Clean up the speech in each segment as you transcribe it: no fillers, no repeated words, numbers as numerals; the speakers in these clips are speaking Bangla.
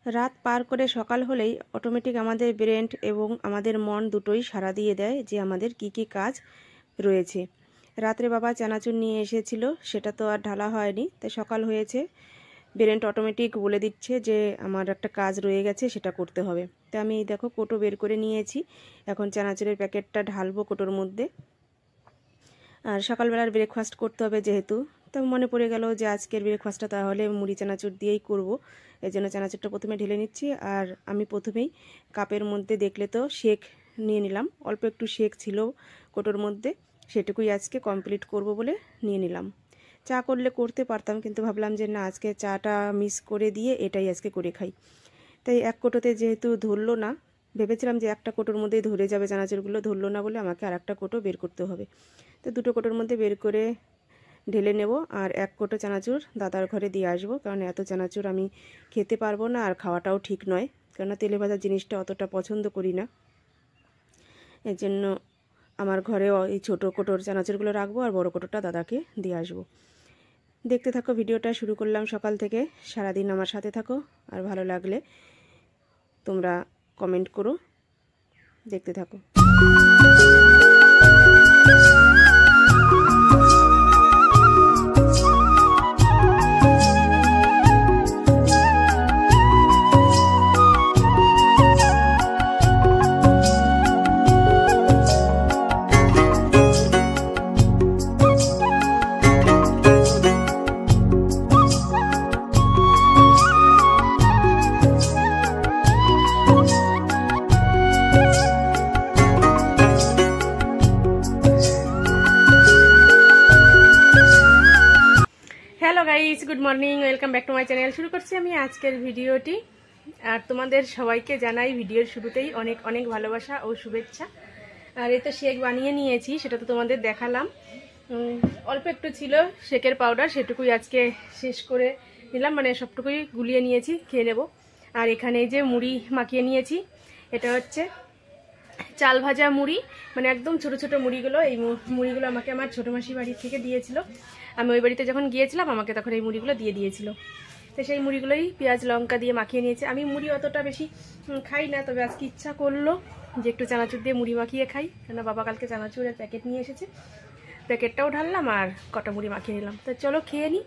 রাত পার করে সকাল হলেই অটোমেটিক আমাদের ব্রেন এবং আমাদের মন দুটোই সাড়া দিয়ে দেয় যে আমাদের কি কি কাজ রয়েছে। রাত্রে বাবা চানাচুর নিয়ে এসেছিল, সেটা তো আর ঢালা হয়নি, তাই সকাল হয়েছে, ব্রেন অটোমেটিক বলে দিচ্ছে যে আমার একটা কাজ রয়ে গেছে, সেটা করতে হবে। তো আমি দেখো কোটো বের করে নিয়েছি, এখন চানাচুরের প্যাকেটটা ঢালবো কোটোর মধ্যে। আর সকালবেলার ব্রেকফাস্ট করতে হবে যেহেতু, তো মনে পড়ে গেল যে আজকের ব্রেকফাস্টটা তাহলে মুড়ি চানাচুর দিয়েই করব। এই জন্য চানাচুরটা প্রথমে ঢেলে নিচ্ছি। আর আমি প্রথমেই কাপের মধ্যে দেখলে তো শেক নিয়ে নিলাম, অল্প একটু শেক ছিল কোটোর মধ্যে, সেটুকুই আজকে কমপ্লিট করব বলে নিয়ে নিলাম। চা করলে করতে পারতাম, কিন্তু ভাবলাম যে না, আজকে চাটা মিস করে দিয়ে এটাই আজকে করে খাই। তাই এক কোটোতে যেহেতু ধরলো না, ভেবেছিলাম যে একটা কোটোর মধ্যেই ধরে যাবে চানাচুরগুলো, ধরলো না বলে আমাকে আর একটা কোটো বের করতে হবে। তো দুটো কোটোর মধ্যে বের করে ঢেলে নেব, আর এক কোটো চানাচুর দাদার ঘরে দিয়ে আসবো, কারণ এত চানাচুর আমি খেতে পারবো না, আর খাওয়াটাও ঠিক নয়, কেননা তেলে ভাজা জিনিসটা অতটা পছন্দ করি না। এর জন্য আমার ঘরে এই ছোটো কোটোর চানাচুরগুলো রাখবো, আর বড় কোটোটা দাদাকে দিয়ে আসবো। দেখতে থাকো ভিডিওটা, শুরু করলাম সকাল থেকে, সারাদিন আমার সাথে থাকো, আর ভালো লাগলে তোমরা কমেন্ট করো, দেখতে থাকো। Hello guys, good morning, welcome back to my channel. শুরু করছি আমি আজকের ভিডিওটি, আর তোমাদের সবাইকে জানাই ভিডিওর শুরুতেই অনেক অনেক ভালোবাসা ও শুভেচ্ছা। আর এই তো শেক বানিয়ে নিয়েছি, সেটা তো তোমাদের দেখালাম। অল্প একটু ছিল শেকের পাউডার, সেটুকুই আজকে শেষ করে নিলাম, মানে সবটুকুই গুলিয়ে নিয়েছি, খেয়ে নেব। আর এখানে এই যে মুড়ি মাখিয়ে নিয়েছি, এটা হচ্ছে চাল ভাজা মুড়ি, মানে একদম ছোট ছোট মুড়িগুলো। এই মুড়িগুলো আমাকে আমার ছোটো মাসি বাড়ি থেকে দিয়েছিল, আমি ওই বাড়িতে যখন গিয়েছিলাম আমাকে তখন এই মুড়িগুলো দিয়ে দিয়েছিল। তো সেই মুড়িগুলোই পেঁয়াজ লঙ্কা দিয়ে মাখিয়ে নিয়েছি। আমি মুড়ি অতটা বেশি খাই না, তবে আজকে ইচ্ছা করলো যে একটু চানাচুর দিয়ে মুড়ি মাখিয়ে খাই, কেন বাবা কালকে চানাচুরের প্যাকেট নিয়ে এসেছে, প্যাকেটটাও ঢাললাম আর কটা মুড়ি মাখিয়ে নিলাম। তো চলো খেয়ে নিই,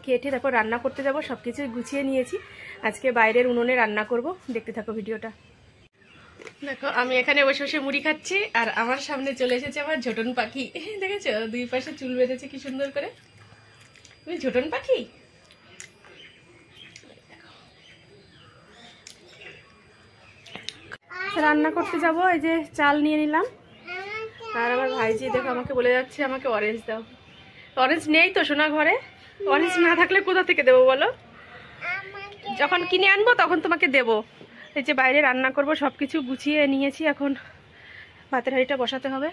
খেয়ে তারপর রান্না করতে যাব। সব কিছুই গুছিয়ে নিয়েছি, আজকে বাইরের উনুনে রান্না করব, দেখতে থাকো ভিডিওটা। দেখো আমি এখানে বসে বসে মুড়ি খাচ্ছি, আর আমার সামনে চলে এসেছে আমার ঝোটন পাখি। দেখেছো, দুই পাশে চুল বেঁধেছে কি সুন্দর করে। তুমি ঝোটন পাখি। রান্না করতে যাব, এই যে চাল নিয়ে নিলাম, আর আমার ভাইজি দেখো আমাকে বলে যাচ্ছে আমাকে অরেঞ্জ দাও। অরেঞ্জ নেই তো সোনা ঘরে, অরেঞ্জ না থাকলে কোথা থেকে দেবো বলো, যখন কিনে আনবো তখন তোমাকে দেবো। এই যে বাইরে রান্না করব, সব কিছু গুছিয়ে নিয়েছি, এখন ভাতের হাঁড়িটা বসাতে হবে।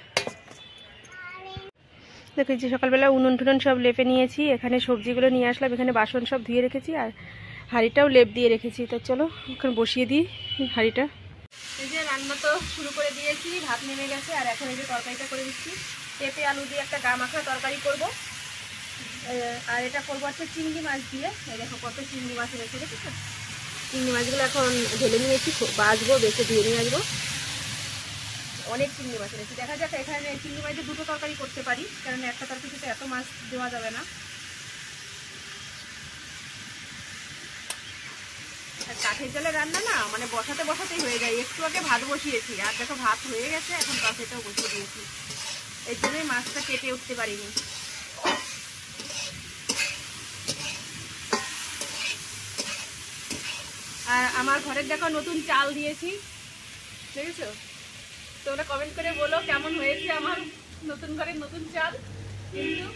দেখো এই যে সকালবেলা উনুন টুনুন সব লেপে নিয়েছি, এখানে সবজিগুলো নিয়ে আসলাম, এখানে বাসন সব ধুয়ে রেখেছি, আর হাঁড়িটাও লেপ দিয়ে রেখেছি। তো চলো এখন বসিয়ে দিই হাঁড়িটা। এই যে রান্না তো শুরু করে দিয়েছি, ভাত নেমে গেছে, আর এখন এই যে তরকারিটা করে দিচ্ছি। পেঁপে আলু দিয়ে একটা গা মাখা তরকারি করব, আর এটা করবো হচ্ছে চিংড়ি মাছ দিয়ে। এই দেখো কত চিংড়ি মাছ রেখে দেখেছো, চিংড়ি মাছগুলো এখন ঢেলে নিয়েছি, বাছবো, বেছে ধুয়ে নিয়ে আসবো। অনেক চিংড়ি মাছ এনেছি, দেখা যাক এখানে চিংড়ি মাছের দুটো তরকারি করতে পারি, কারণ একটা তরকারিতে এত মাছ দেওয়া যাবে না। আর কাঠের জালে রান্না না, মানে বসাতে বসাতেই হয়ে যায়। একটু আগে ভাত বসিয়েছি, আর দেখো ভাত হয়ে গেছে, এখন তরকারিটাও বসিয়ে দিয়েছি, এই জন্যই মাছটা কেটে উঠতে পারিনি। আর আমার ঘরের দেখো নতুন চাল দিয়েছি, দেখেছো? তোমরা কমেন্ট করে বলো কেমন হয়েছে আমার নতুন ঘরের নতুন চাল। কিন্তু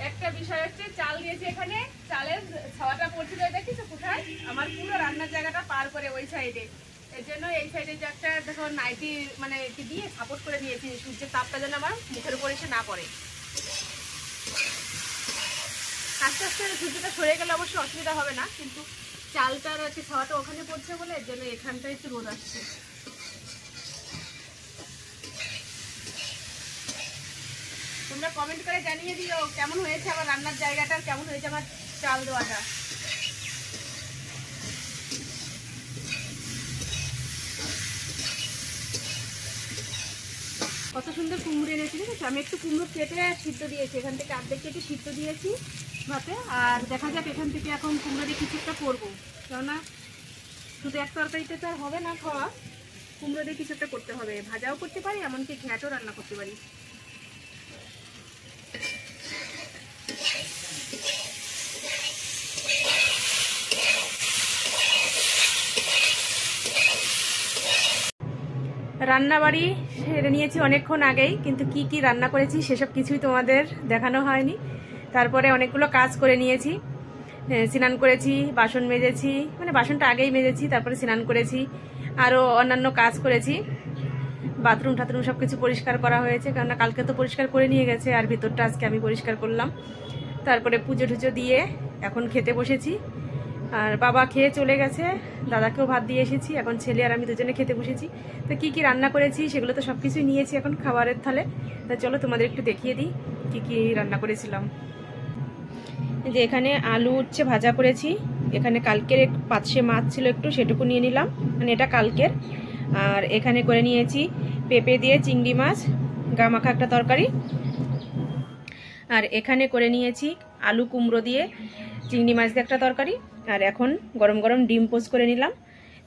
একটা বিষয় হচ্ছে, চাল দিয়েছে এখানে, চালের ছাওয়াটা পড়ছিল দেখেছো কোথায়, আমার পুরো রান্নার জায়গাটা পার করে ওই সাইডে। এর জন্য এই সাইডে যে একটা দেখো নাইটি মানে কি দিয়ে সাপোর্ট করে দিয়েছি, সূর্যের তাপটা যেন আমার মুখের উপর এসে না পড়ে। আস্তে আস্তে সূর্যটা সরে গেলে অবশ্যই অসুবিধা হবে না, কিন্তু চালটার আছে ছাওয়াটা ওখানে পড়ছে বলে এর জন্য এখানটায় একটু রোদ আসছে। তোমরা কমেন্ট করে জানিয়ে দিও কেমন হয়েছে আমার রান্নার জায়গাটা, কেমন হয়েছে আমার চাল দেওয়াটা। কত সুন্দর কুমড়ো এনেছি, ঠিক আছে। আমি একটু কুমড়ো কেটে সিদ্ধ দিয়েছি, এখান থেকে অর্ধেক কেটে সিদ্ধ দিয়েছি ভাতে। আর দেখা যাক এখান থেকে এখন কুমড়ো দিয়ে কিছু একটা করবো, কেননা শুধু এক তরকারিতে তো আর হবে না খাওয়া, কুমড়ো দিয়ে কিছু একটা করতে হবে। ভাজাও করতে পারি, এমনকি ঘ্যাটও রান্না করতে পারি। রান্নাবাড়ি সেরে নিয়েছি অনেকক্ষণ আগেই, কিন্তু কি কি রান্না করেছি সেসব কিছুই তোমাদের দেখানো হয়নি। তারপরে অনেকগুলো কাজ করে নিয়েছি, স্নান করেছি, বাসন মেজেছি, মানে বাসনটা আগেই মেজেছি, তারপরে স্নান করেছি, আরও অন্যান্য কাজ করেছি। বাথরুম টাথরুম সব কিছু পরিষ্কার করা হয়েছে, কেননা কালকে তো পরিষ্কার করে নিয়ে গেছে, আর ভিতরটা আজকে আমি পরিষ্কার করলাম। তারপরে পুজো টুজো দিয়ে এখন খেতে বসেছি। আর বাবা খেয়ে চলে গেছে, দাদাকেও ভাত দিয়ে এসেছি, এখন ছেলে আর আমি দুজনে খেতে বসেছি। তো কি কি রান্না করেছি সেগুলো তো সব কিছুই নিয়েছি এখন খাবারের থালে। তা চলো তোমাদের একটু দেখিয়ে দিই কি কি রান্না করেছিলাম। যে এখানে আলু উচ্ছে ভাজা করেছি, এখানে কালকের পাতসে মাছ ছিল একটু, সেটুকু নিয়ে নিলাম, মানে এটা কালকের। আর এখানে করে নিয়েছি পেঁপে দিয়ে চিংড়ি মাছ গামাখা একটা তরকারি। আর এখানে করে নিয়েছি আলু কুমড়ো দিয়ে চিংড়ি মাছ দিয়ে একটা তরকারি। আর এখন গরম গরম ডিম পোচ করে নিলাম,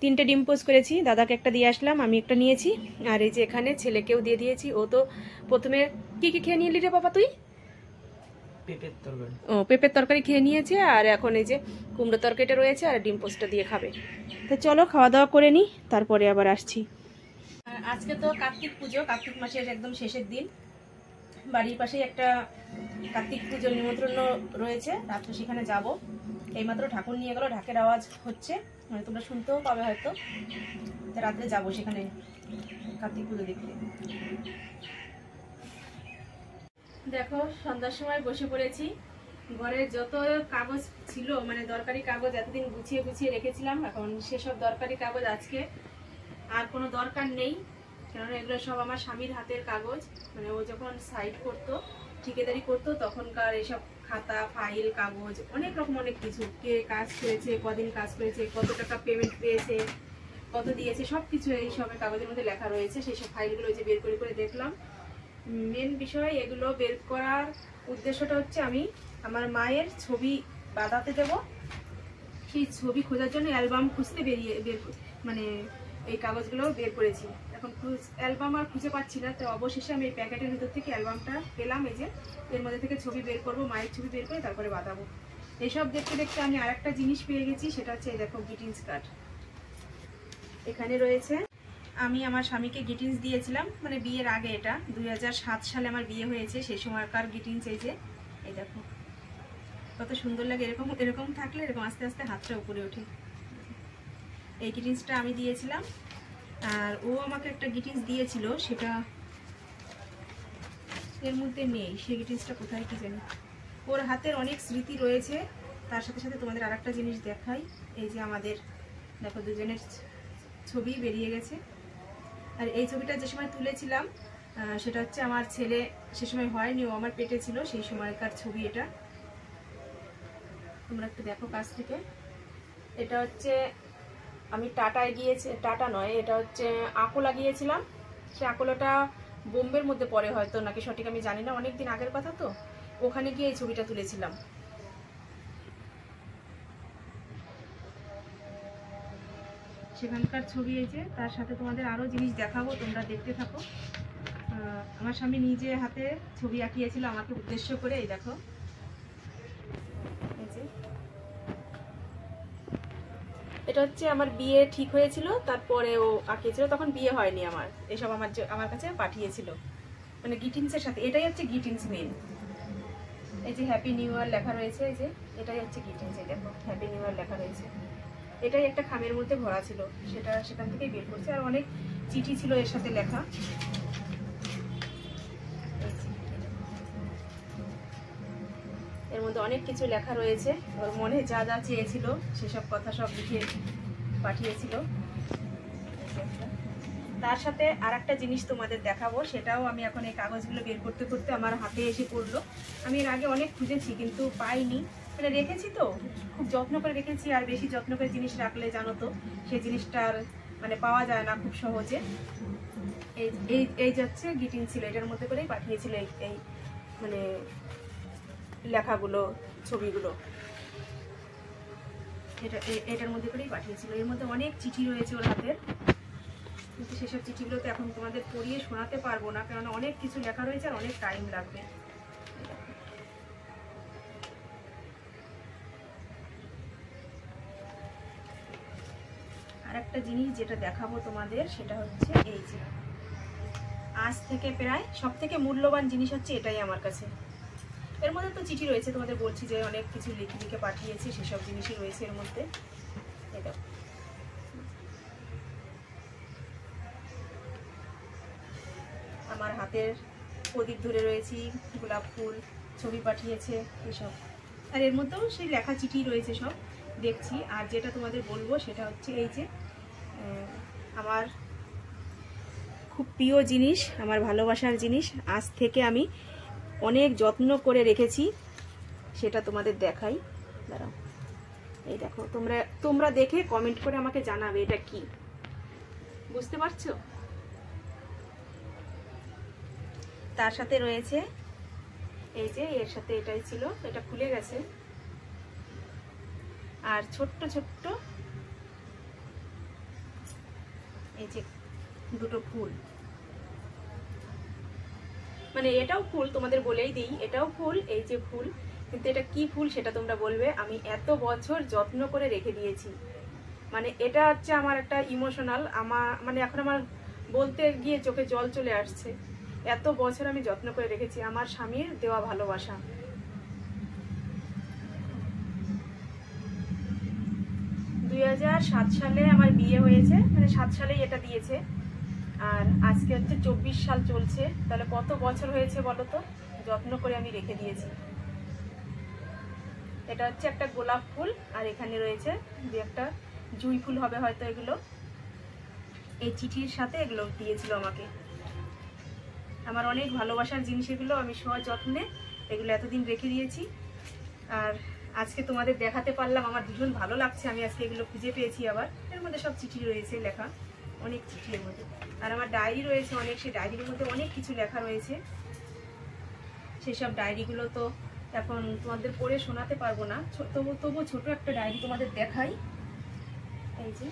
3টে ডিম পোচ করেছি, দাদাকে একটা দিয়ে আসলাম, আমি একটা নিয়েছি। আর এই যে এখানে ছেলেকেও দিয়ে দিয়েছি, ও তো প্রথমে কি কি খেয়ে নিলি রে বাবা তুই? ও পেঁপের তরকারি খেয়ে নিয়েছে, আর এখন এই যে কুমড়ো তরকারিটা রয়েছে আর ডিম পোচটা দিয়ে খাবে। তো চলো খাওয়া দাওয়া করে নিই, তারপরে আবার আসছি। আজকে তো কার্তিক পুজো, কার্তিক মাসের একদম শেষের দিন। বাড়ির পাশেই একটা কার্তিক পুজোর নিমন্ত্রণ রয়েছে, রাত্রে সেখানে যাব। এইমাত্র ঠাকুর নিয়ে গেল, ঢাকের আওয়াজ হচ্ছে, মানে তোমরা শুনতেও পাবে হয়তো। রাত্রে যাব সেখানে কার্তিক পুজো দেখতে। দেখো সন্ধ্যার সময় বসে পড়েছি, ঘরের যত কাগজ ছিল, মানে দরকারি কাগজ এতদিন গুছিয়ে গুছিয়ে রেখেছিলাম, এখন সেসব দরকারি কাগজ আজকে আর কোনো দরকার নেই, কেননা এগুলো সব আমার স্বামীর হাতের কাগজ। মানে ও যখন সাইড করতো, ঠিকাদারি করতো, তখনকার এইসব খাতা ফাইল কাগজ অনেক রকম অনেক কিছু, কে কাজ করেছে, কদিন কাজ করেছে, কত টাকা পেমেন্ট পেয়েছে, কত দিয়েছে, সব কিছু এই সবের কাগজের মধ্যে লেখা রয়েছে। সেই সব ফাইলগুলো যে বের করে করে দেখলাম। মেন বিষয় এগুলো বের করার উদ্দেশ্যটা হচ্ছে আমি আমার মায়ের ছবি বাঁধাতে দেব, সেই ছবি খোঁজার জন্য অ্যালবাম খুঁজতে মানে এই কাগজগুলো বের করেছি। এখন অ্যালবাম আর খুঁজে পাচ্ছি না, তো অবশেষে আমি এই প্যাকেটের ভিতর থেকে অ্যালবামটা পেলাম। এই যে এর মধ্যে থেকে ছবি বের করব, মায়ের ছবি বের করে তারপরে বাঁধাবো। এইসব দেখতে দেখতে আমি আরেকটা জিনিস পেয়ে গেছি, সেটা হচ্ছে এই দেখো গ্রিটিংস কার্ড এখানে রয়েছে। আমি আমার স্বামীকে গ্রিটিংস দিয়েছিলাম, মানে বিয়ের আগে, এটা 2007 সালে আমার বিয়ে হয়েছে, সেই সময়কার গ্রিটিংস। এই যে এই দেখো কত সুন্দর লাগে, এরকম এরকম থাকলে এরকম আস্তে আস্তে হাতটা উপরে ওঠে। এই গ্রিটিংসটা আমি দিয়েছিলাম, আর ও আমাকে একটা গ্রিটিংস দিয়েছিল, সেটা এর মধ্যে নেই, সেই গ্রিটিংসটা কোথায় কি জানি। ওর হাতের অনেক স্মৃতি রয়েছে। তার সাথে সাথে তোমাদের আর একটা জিনিস দেখাই, এই যে আমাদের দেখো দুজনের ছবি বেরিয়ে গেছে। আর এই ছবিটা যে সময় তুলেছিলাম সেটা হচ্ছে আমার ছেলে সে সময় হয়নি, ও আমার পেটে ছিল, সেই সময়কার ছবি এটা। তোমরা একটু দেখো কাছ থেকে। এটা হচ্ছে আমি টাটায় গিয়েছি, টাটা নয়, এটা হচ্ছে আকোলা গিয়েছিলাম। সে আকোলাটা বোম্বের মধ্যে পড়ে হয়তো, নাকি সঠিক আমি জানি না, অনেকদিন আগের কথা তো। ওখানে গিয়ে এই ছবিটা তুলেছিলাম। সেখানকার ছবি এই যে, তার সাথে তোমাদের আরও জিনিস দেখাবো, তোমরা দেখতে থাকো। আমার স্বামী নিজে হাতে ছবি আঁকিয়েছিল আমাকে উদ্দেশ্য করে, এই দেখো এই যে এটা হচ্ছে আমার বিয়ে ঠিক হয়েছিল, তারপরে ও আঁকিয়েছিল, তখন বিয়ে হয়নি আমার। এসব আমার কাছে পাঠিয়েছিল, মানে গ্রিটিংসের সাথে। এটাই হচ্ছে গ্রিটিংস মেন। এই যে হ্যাপি নিউ ইয়ার লেখা রয়েছে, এই যে এটাই হচ্ছে গ্রিটিংস। এই দেখো হ্যাপি নিউ ইয়ার লেখা রয়েছে, এটাই একটা খামের মধ্যে ভরা ছিল, সেটা সেখান থেকেই বের করছে। আর অনেক চিঠি ছিল এর সাথে লেখা। এর মধ্যে অনেক কিছু লেখা রয়েছে, ওর মনে যা যা চেয়েছিল সেসব কথা সব লিখে পাঠিয়েছিল। তার সাথে আর একটা জিনিস তোমাদের দেখাবো, সেটাও আমি এখন এই কাগজগুলো বের করতে করতে আমার হাতে এসে পড়লো। আমি এর আগে অনেক খুঁজেছি কিন্তু পাইনি, মানে রেখেছি তো, খুব যত্ন করে রেখেছি। আর বেশি যত্ন করে জিনিস রাখলে জানো তো সেই জিনিসটার মানে পাওয়া যায় না খুব সহজে। এই যাচ্ছে গ্রিটিং ছিল, এটার মধ্যে করেই পাঠিয়েছিল এই মানে লেখাগুলো, ছবিগুলো এটার মধ্যে করেই পাঠিয়েছিল। এর মধ্যে অনেক চিঠি রয়েছে ওর হাতের, কিন্তু সেসব চিঠিগুলো তো এখন তোমাদের পড়িয়ে শোনাতে পারবো না, কারণ অনেক কিছু লেখা রয়েছে আর অনেক টাইম লাগবে। আর একটা জিনিস যেটা দেখাবো তোমাদের সেটা হচ্ছে এই যে আজ থেকে প্রায় সব থেকে মূল্যবান জিনিস হচ্ছে এটাই আমার কাছে। এর মধ্যে তো চিঠি রয়েছে, তোমাদের বলছি যে অনেক কিছু লিখে লিখে পাঠিয়েছি, সেসব জিনিসই রয়েছে এর মধ্যে। এটা আমার হাতের প্রদীপ ধরে রয়েছি, গোলাপ ফুল, ছবি পাঠিয়েছে এসব। আর এর মধ্যেও সেই লেখা চিঠি রয়েছে সব দেখছি। আর যেটা তোমাদের বলবো সেটা হচ্ছে এই যে আমার খুব প্রিয় জিনিস, আমার ভালোবাসার জিনিস, আজ থেকে আমি অনেক যত্ন করে রেখেছি, সেটা তোমাদের দেখাই। দাঁড়াও, এই দেখো, তোমরা দেখে কমেন্ট করে আমাকে জানাবে এটা কি, বুঝতে পারছো? তার সাথে রয়েছে এই যে, এর সাথে এটাই ছিল, এটা খুলে গেছে। আর ছোট্ট ছোট্ট এই যে দুটো ফুল, মানে এটাও ফুল, তোমাদের বলেই দিই এটাও ফুল, এই যে ফুল, কিন্তু এটা কি ফুল সেটা তোমরা বলবে। আমি এত বছর যত্ন করে রেখে দিয়েছি, মানে এটা হচ্ছে আমার একটা ইমোশনাল, মানে এখন আমার বলতে গিয়ে চোখে জল চলে আসছে। এত বছর আমি যত্ন করে রেখেছি, আমার স্বামীর দেওয়া ভালোবাসা। 2007 সালে আমার বিয়ে হয়েছে, মানে 7 সালেই এটা দিয়েছে, আর আজকে হচ্ছে 24 সাল চলছে, তাহলে কত বছর হয়েছে বলো তো, যত্ন করে আমি রেখে দিয়েছি। এটা হচ্ছে একটা গোলাপ ফুল, আর এখানে রয়েছে দু একটা জুঁই ফুল হবে হয়তো, এগুলো এই চিঠির সাথে এগুলো দিয়েছিল আমাকে। আমার অনেক ভালোবাসার জিনিস এগুলো, আমি সযত্নে এগুলো এতদিন রেখে দিয়েছি। আর আজকে তোমাদের দেখাতে পারলাম, আমার ভীষণ ভালো লাগছে, আমি আজকে এগুলো খুঁজে পেয়েছি। আবার এর মধ্যে সব চিঠি রয়েছে লেখা, অনেক চিঠি এর মধ্যে। আর আমার ডায়েরি রয়েছে অনেক, সেই ডায়েরির মধ্যে অনেক কিছু লেখা রয়েছে। সেসব ডায়েরিগুলো তো এখন তোমাদের পড়ে শোনাতে পারবো না, তবু ছোট একটা ডায়েরি তোমাদের দেখাই। এই যে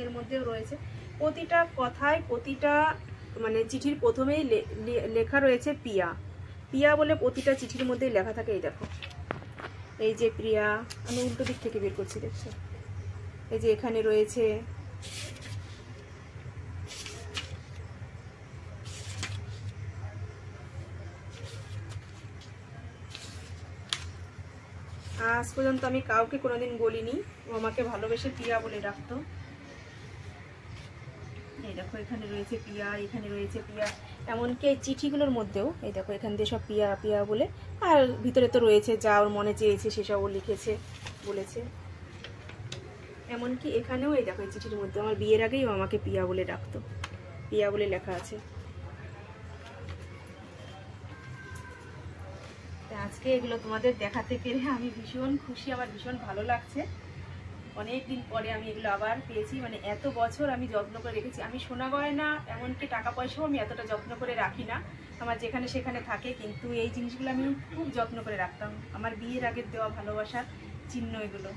এর মধ্যেও রয়েছে প্রতিটা কথায়, প্রতিটা মানে চিঠির প্রথমেই লেখা রয়েছে প্রিয়া। প্রিয়া বলে প্রতিটা চিঠির মধ্যেই লেখা থাকে। এই দেখো, এই যে প্রিয়া, আমি উল্টো দিক থেকে বের করছি, দেখছো? এই যে এখানে রয়েছে আজ পর্যন্ত আমি কাউকে কোনোদিন বলিনি, ও আমাকে ভালোবেসে প্রিয়া বলে ডাকতো। এই দেখো এখানে রয়েছে প্রিয়া, এখানে রয়েছে প্রিয়া, এমনকি এই চিঠিগুলোর মধ্যেও এই দেখো এখান দিয়ে সব প্রিয়া প্রিয়া বলে, আর ভিতরে তো রয়েছে যা ওর মনে চেয়েছে সেসব ও লিখেছে, বলেছে। এমনকি এখানেও এই দেখো এই চিঠির মধ্যে আমার বিয়ের আগেই ও আমাকে প্রিয়া বলে ডাকতো, প্রিয়া বলে লেখা আছে। আজকে এগুলো তোমাদের দেখাতে পেরে আমি ভীষণ খুশি, আমার ভীষণ ভালো লাগছে। অনেক দিন পরে আমি এগুলো আবার পেয়েছি, মানে এত বছর আমি যত্ন করে রেখেছি। আমি সোনা গয়না এমনকি টাকা পয়সাও আমি এতটা যত্ন করে রাখি না, আমার যেখানে সেখানে থাকে, কিন্তু এই জিনিসগুলো আমি খুব যত্ন করে রাখতাম। আমার বিয়ের আগের দেওয়া ভালোবাসার চিহ্ন এগুলো।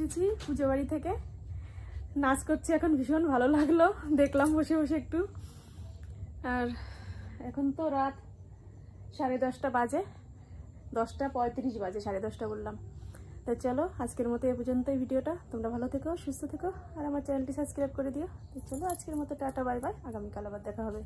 এসেছি পুজো বাড়ি থেকে। নাচ করছে এখন, ভীষণ ভালো লাগলো, দেখলাম বসে বসে একটু। আর এখন তো রাত 10:30 বাজে, 10:35 বাজে, 10:30 বললাম। তো চলো আজকের মতো এ পর্যন্তই ভিডিওটা। তোমরা ভালো থেকো, সুস্থ থেকো, আর আমার চ্যানেলটি সাবস্ক্রাইব করে দিও। তো চলো আজকের মতো টাটা, বাই বাই, আগামীকাল আবার দেখা হবে।